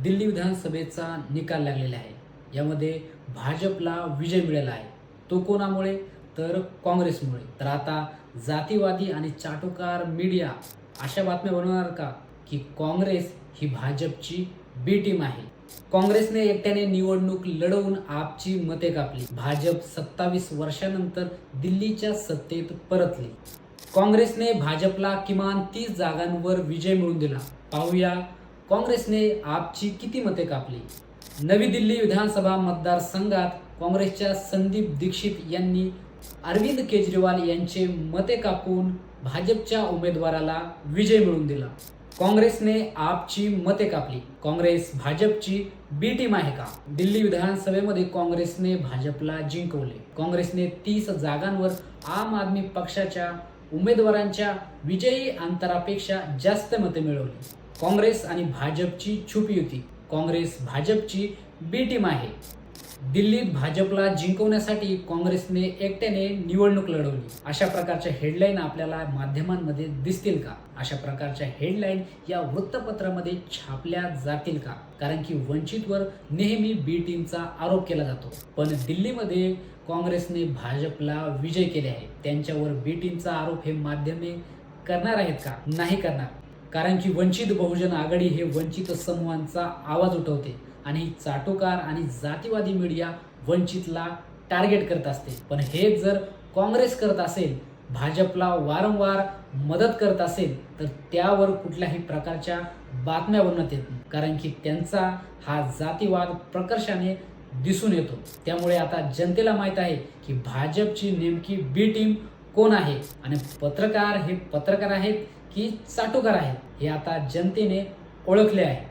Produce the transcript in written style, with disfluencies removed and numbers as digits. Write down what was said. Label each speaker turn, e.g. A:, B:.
A: दिल्ली विधानसभेचा निकाल लागलेला आहे. यामध्ये भाजपला विजय मिळाला आहे. तो कोणामुळे? तर काँग्रेसमुळे. तर आता जातीवादी आणि चाटुकार मीडिया अशा बातम्या बनवणार का की काँग्रेस ही भाजपची बी टीम आहे. काँग्रेसने एकट्याने निवडणूक लढवून आपची मते कापली. भाजप 27 वर्षानंतर दिल्लीच्या सत्तेत परतली. काँग्रेसने भाजपला किमान 30 जागांवर विजय मिळवून दिला. पाहूया काँग्रेसने आपची किती मते कापली. नवी दिल्ली विधानसभा मतदारसंघात काँग्रेसच्या संदीप दीक्षित यांनी अरविंद केजरीवाल यांचे मते कापून भाजपच्या उमेदवाराला विजय मिळवून दिला. काँग्रेसने आपची मते कापली. काँग्रेस भाजपची बी टीम आहे का? दिल्ली विधानसभेमध्ये काँग्रेसने भाजपला जिंकवले. काँग्रेसने 30 जागांवर आम आदमी पक्षाच्या उमेदवारांच्या विजयी अंतरापेक्षा जास्त मते मिळवली. काँग्रेस आणि भाजपची छुपी युती. काँग्रेस भाजपची बी टीम आहे. दिल्लीत भाजपला जिंकवण्यासाठी काँग्रेसने एकट्याने निवडणूक लढवली. अशा प्रकारच्या हेडलाईन आपल्याला माध्यमांमध्ये दिसतील का? अशा प्रकारच्या हेडलाईन या वृत्तपत्रामध्ये छापल्या जातील का? कारण की वंचितवर नेहमी बी टीमचा आरोप केला जातो. पण दिल्लीमध्ये काँग्रेसने भाजपला विजय केले आहे. त्यांच्यावर बी टीमचा आरोप हे माध्यमे करणार आहेत का? नाही करणार. कारण की वंचित बहुजन आघाडी हे वंचित समूहांचा आवाज उठवते आणि चाटुकार आणि जातीवादी मीडिया वंचितला टार्गेट करत असते. पण हे जर काँग्रेस करत असेल, भाजपला वारंवार मदत करत असेल, तर त्यावर कुठल्याही प्रकारच्या बातम्या बनवण्यात येत नाही. कारण की त्यांचा हा जातीवाद प्रकर्षाने दिसून येतो. त्यामुळे आता जनतेला माहीत आहे की भाजपची नेमकी बी टीम कोण आहे आणि पत्रकार हे पत्रकार आहेत की चाटुकार आहेत हे आता जनतेने ओळखले आहे.